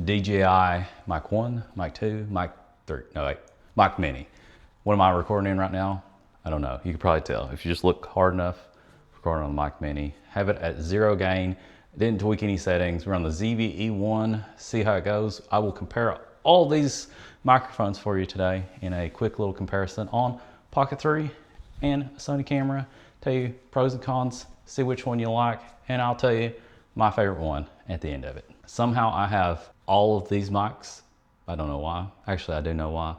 DJI Mic 1, Mic 2, Mic 3, no wait, Mic Mini. What am I recording in right now? I don't know. You can probably tell. If you just look hard enough, recording on the Mic Mini. Have it at 0 gain. Didn't tweak any settings. We're on the ZV-E1, see how it goes. I will compare all these microphones for you today in a quick little comparison on Pocket 3 and Sony camera. Tell you pros and cons, see which one you like, and I'll tell you my favorite one at the end of it. Somehow I have all of these mics. I don't know why. Actually, I do know why.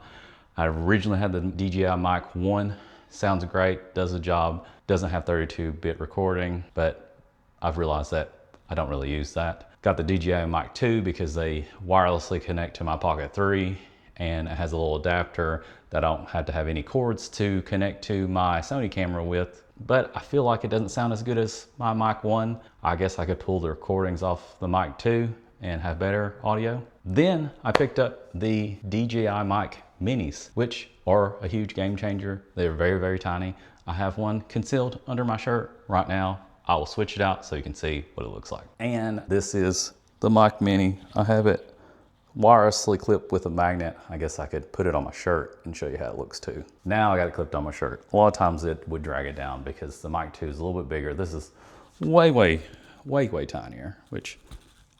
I originally had the DJI Mic 1. Sounds great, does the job, doesn't have 32-bit recording, but I've realized that I don't really use that. Got the DJI Mic 2 because they wirelessly connect to my Pocket 3, and it has a little adapter that I don't have to have any cords to connect to my Sony camera with. But I feel like it doesn't sound as good as my Mic 1. I guess I could pull the recordings off the Mic 2 and have better audio. Then I picked up the DJI Mic Minis, which are a huge game changer. They're very, very tiny. I have one concealed under my shirt right now. I will switch it out so you can see what it looks like. And this is the Mic Mini. I have it wirelessly clipped with a magnet. I guess I could put it on my shirt and show you how it looks too. Now I got it clipped on my shirt. A lot of times it would drag it down because the Mic 2 is a little bit bigger. This is way tinier, which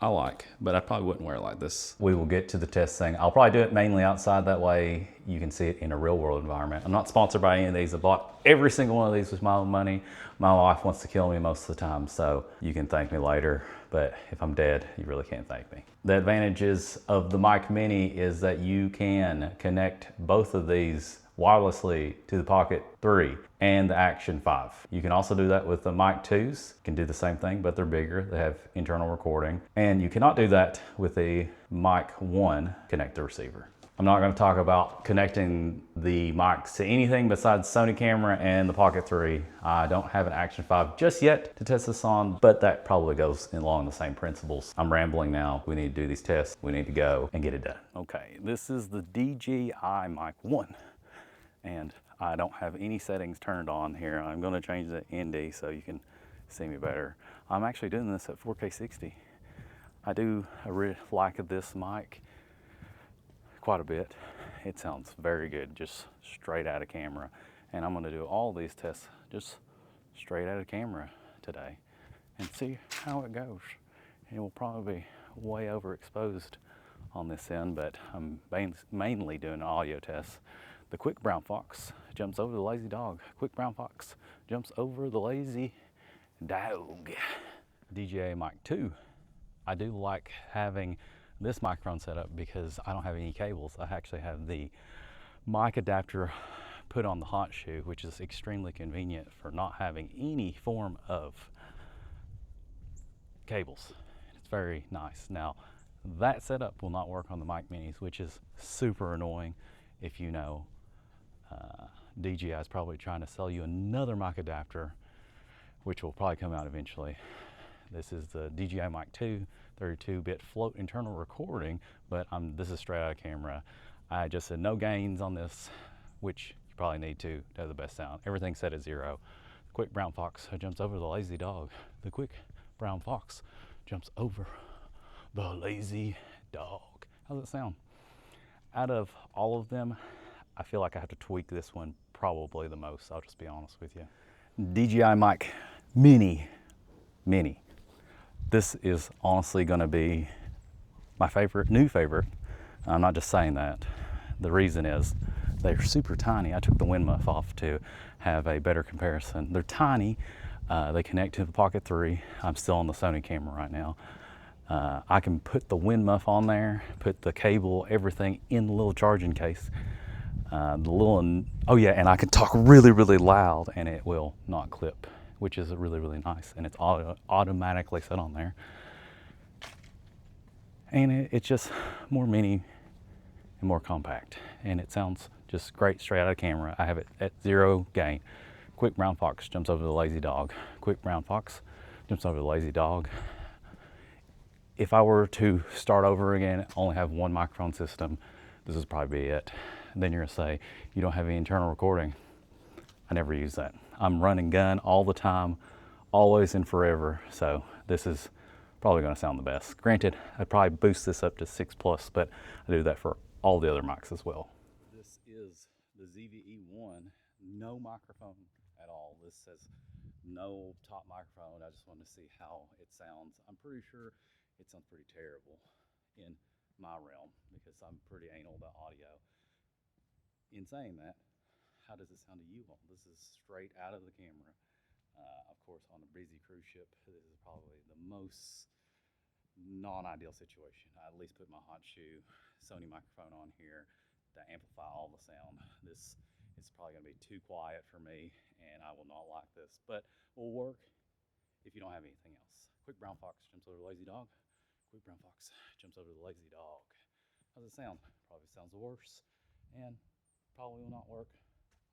I like, but I probably wouldn't wear it like this. We will get to the test thing. I'll probably do it mainly outside, that way you can see it in a real world environment. I'm not sponsored by any of these. I bought every single one of these with my own money. My wife wants to kill me most of the time, so you can thank me later, but if I'm dead, you really can't thank me. The advantages of the Mic Mini is that you can connect both of these wirelessly to the Pocket 3 and the Action 5. You can also do that with the Mic 2s. You can do the same thing, but they're bigger. They have internal recording. And you cannot do that with the Mic 1 connector receiver. I'm not going to talk about connecting the mics to anything besides Sony camera and the Pocket 3. I don't have an Action 5 just yet to test this on, but that probably goes along the same principles. I'm rambling now. We need to do these tests. We need to go and get it done. Okay, this is the DJI Mic 1. And I don't have any settings turned on here. I'm going to change the ND so you can see me better. I'm actually doing this at 4K 60. I do like this mic quite a bit. It sounds very good, just straight out of camera. And I'm going to do all these tests just straight out of camera today and see how it goes. It will probably be way overexposed on this end, but I'm mainly doing audio tests. The quick brown fox jumps over the lazy dog. Quick brown fox jumps over the lazy dog. DJI Mic 2. I do like having this microphone set up because I don't have any cables. I actually have the mic adapter put on the hot shoe, which is extremely convenient for not having any form of cables. It's very nice. Now, that setup will not work on the Mic Minis, which is super annoying. If you know, DJI is probably trying to sell you another mic adapter, which will probably come out eventually. This is the DJI Mic 2, 32-bit float internal recording, but this is straight out of camera. I just said no gains on this, which you probably need to have the best sound. Everything's set at 0. The quick brown fox jumps over the lazy dog. The quick brown fox jumps over the lazy dog. How's it sound? Out of all of them, I feel like I have to tweak this one probably the most. I'll just be honest with you. DJI Mic Mini. This is honestly going to be my new favorite. I'm not just saying that. The reason is they're super tiny. I took the wind muff off to have a better comparison. They're tiny. They connect to the Pocket 3. I'm still on the Sony camera right now. I can put the wind muff on there, put the cable, everything in the little charging case. Oh yeah, and I can talk really loud and it will not clip, which is really nice. And it's automatically set on there. And it's just more mini and more compact. And it sounds just great straight out of camera. I have it at 0 gain. Quick brown fox jumps over the lazy dog. Quick brown fox jumps over the lazy dog. If I were to start over again, only have one microphone system, this is probably be it. And then you're gonna say, you don't have any internal recording. I never use that. I'm running gun all the time, always and forever. So this is probably going to sound the best. Granted, I'd probably boost this up to 6+, but I do that for all the other mics as well. This is the ZVE1, no microphone at all. This says no top microphone. I just wanted to see how it sounds. I'm pretty sure it sounds pretty terrible in my realm because I'm pretty anal about audio. In saying that, how does it sound to you all? This is straight out of the camera. Of course, on a busy cruise ship, this is probably the most non-ideal situation. I at least put my hot shoe Sony microphone on here to amplify all the sound. This is probably going to be too quiet for me, and I will not like this, but will work if you don't have anything else. Quick brown fox jumps over the lazy dog. Quick brown fox jumps over the lazy dog. How's it sound? Probably sounds worse, and probably will not work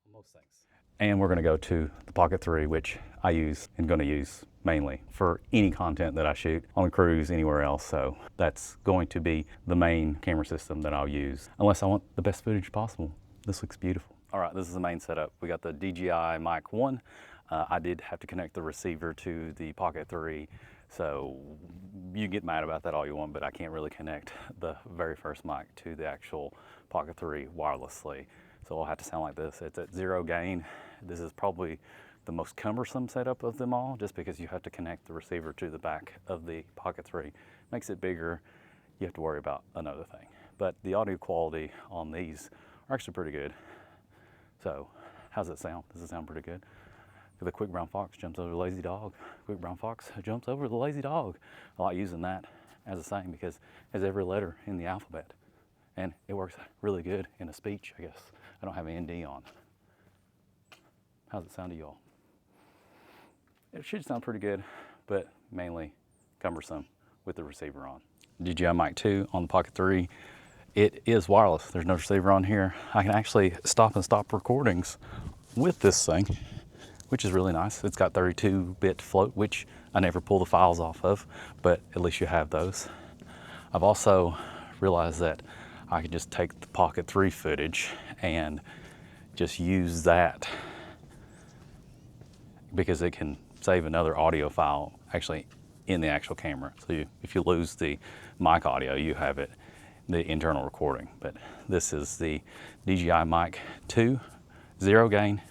on most things. And we're going to go to the Pocket 3, which I use and going to use mainly for any content that I shoot on a cruise, anywhere else. So that's going to be the main camera system that I'll use, unless I want the best footage possible. This looks beautiful. All right, this is the main setup. We got the DJI Mic 1. I did have to connect the receiver to the Pocket 3, so you get mad about that all you want, but I can't really connect the very first mic to the actual Pocket 3 wirelessly. So I'll have to sound like this. It's at 0 gain. This is probably the most cumbersome setup of them all, just because you have to connect the receiver to the back of the Pocket 3. Makes it bigger. You have to worry about another thing. But the audio quality on these are actually pretty good. So how's it sound? Does it sound pretty good? The quick brown fox jumps over the lazy dog. Quick brown fox jumps over the lazy dog. I like using that as a saying because it has every letter in the alphabet. And it works really good in a speech, I guess. I don't have an ND on. How's it sound to y'all? It should sound pretty good, but mainly cumbersome with the receiver on. DJI Mic 2 on the Pocket 3. It is wireless. There's no receiver on here. I can actually stop and stop recordings with this thing, which is really nice. It's got 32-bit float, which I never pull the files off of, but at least you have those. I've also realized that I can just take the Pocket 3 footage and just use that because it can save another audio file actually in the actual camera. So if you lose the mic audio, you have it, the internal recording. But this is the DJI Mic 2, 0 gain,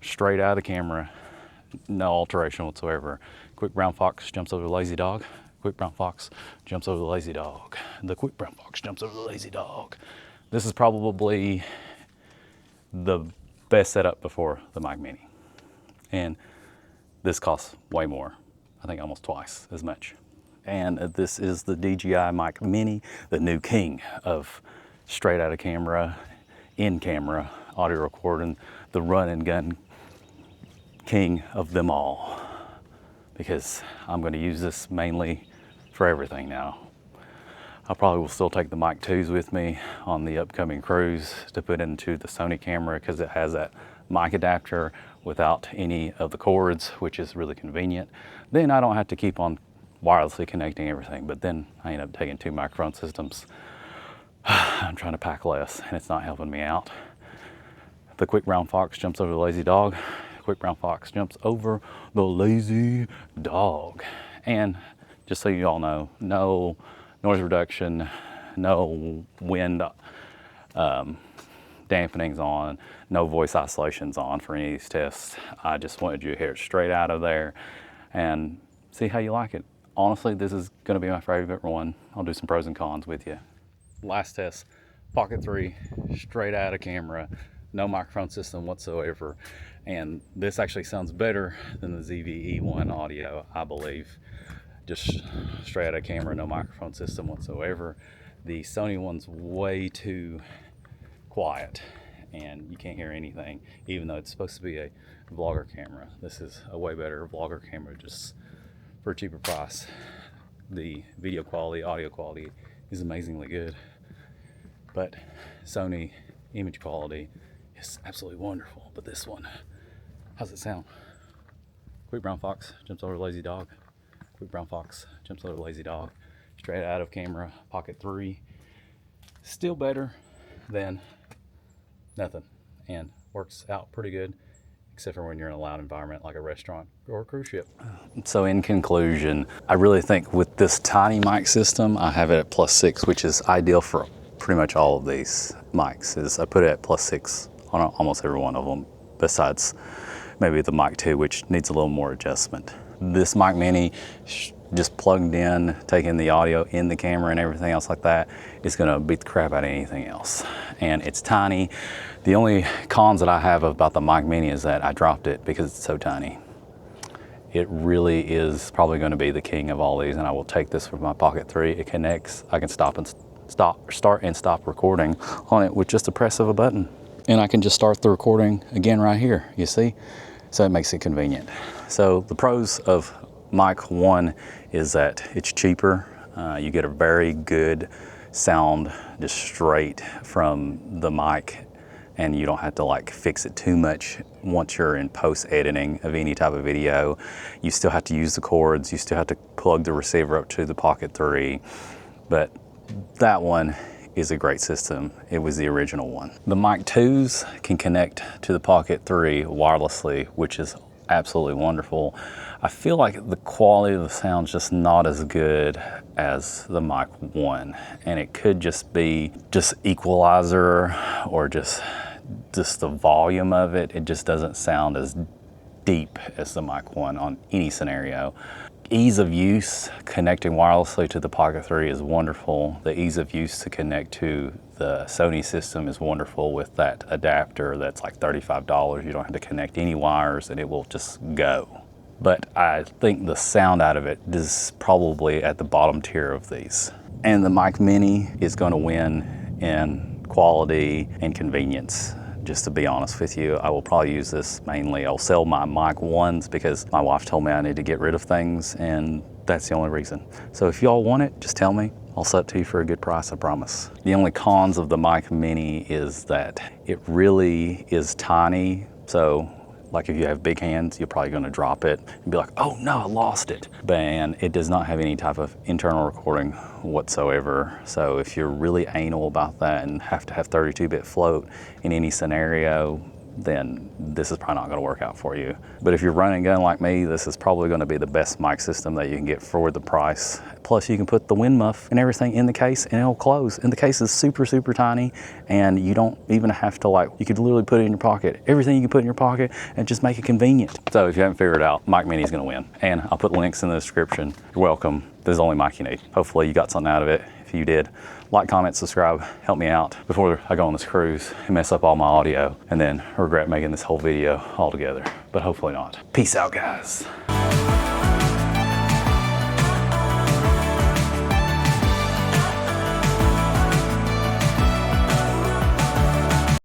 straight out of the camera, no alteration whatsoever. Quick brown fox jumps over the lazy dog. Quick brown fox jumps over the lazy dog. The quick brown fox jumps over the lazy dog. This is probably the best setup before the Mic Mini. And this costs way more. I think almost twice as much. And this is the DJI Mic Mini, the new king of straight out of camera, in camera, audio recording, the run and gun king of them all. Because I'm going to use this mainly for everything now. I probably will still take the Mic 2s with me on the upcoming cruise to put into the Sony camera because it has that mic adapter without any of the cords, which is really convenient. Then I don't have to keep on wirelessly connecting everything, but then I end up taking 2 microphone systems. I'm trying to pack less and it's not helping me out. The quick brown fox jumps over the lazy dog. Quick brown fox jumps over the lazy dog. And just so you all know, no noise reduction, no wind dampening's on, no voice isolation's on for any of these tests. I just wanted you to hear it straight out of there and see how you like it. Honestly, this is going to be my favorite one. I'll do some pros and cons with you. Last test, Pocket 3, straight out of camera, no microphone system whatsoever. And this actually sounds better than the ZVE1 audio, I believe. Just straight out of camera, no microphone system whatsoever. The Sony one's way too quiet and you can't hear anything, even though it's supposed to be a vlogger camera. This is a way better vlogger camera, just for a cheaper price. The video quality, audio quality is amazingly good, but Sony image quality is absolutely wonderful. But this one, how's it sound? Quick brown fox jumps over a lazy dog. Quick brown fox jumps over a lazy dog. Straight out of camera, Pocket 3. Still better than nothing, and works out pretty good except for when you're in a loud environment like a restaurant or a cruise ship. So in conclusion, I really think with this tiny mic system, I have it at +6, which is ideal for pretty much all of these mics. I put it at +6 on almost every one of them, besides maybe the Mic 2, which needs a little more adjustment. This Mic Mini, just plugged in, taking the audio in the camera and everything else like that, is gonna beat the crap out of anything else. And it's tiny. The only cons that I have about the Mic Mini is that I dropped it because it's so tiny. It really is probably gonna be the king of all these, and I will take this with my Pocket 3. It connects, I can start and stop recording on it with just the press of a button. And I can just start the recording again right here, you see? So it makes it convenient. So the pros of Mic 1 is that it's cheaper. You get a very good sound just straight from the mic, and you don't have to like fix it too much once you're in post editing of any type of video. You still have to use the cords, you still have to plug the receiver up to the Pocket 3, but that one is a great system. It was the original one. The Mic 2s can connect to the Pocket 3 wirelessly, which is absolutely wonderful. I feel like the quality of the sound's just not as good as the Mic 1, and it could just be just equalizer or just the volume of it. It just doesn't sound as deep as the Mic 1 on any scenario. Ease of use, connecting wirelessly to the Pocket 3 is wonderful. The ease of use to connect to the Sony system is wonderful with that adapter that's like $35. You don't have to connect any wires and it will just go. But I think the sound out of it is probably at the bottom tier of these. And the Mic Mini is going to win in quality and convenience. Just to be honest with you, I will probably use this mainly. I'll sell my Mic 1s because my wife told me I need to get rid of things, and that's the only reason. So if y'all want it, just tell me. I'll sell it to you for a good price, I promise. The only cons of the Mic Mini is that it really is tiny. So like if you have big hands, you're probably gonna drop it and be like, oh no, I lost it. And it does not have any type of internal recording whatsoever. So if you're really anal about that and have to have 32-bit float in any scenario, then this is probably not gonna work out for you. But if you're running a gun like me, this is probably gonna be the best mic system that you can get for the price. Plus you can put the wind muff and everything in the case and it'll close. And the case is super, super tiny, and you don't even have to you could literally put it in your pocket. Everything you can put in your pocket and just make it convenient. So if you haven't figured it out, Mic Mini is gonna win. And I'll put links in the description. You're welcome. This is the only mic you need. Hopefully you got something out of it. If you did, like, comment, subscribe, help me out before I go on this cruise and mess up all my audio and then regret making this whole video altogether. But hopefully not. Peace out, guys.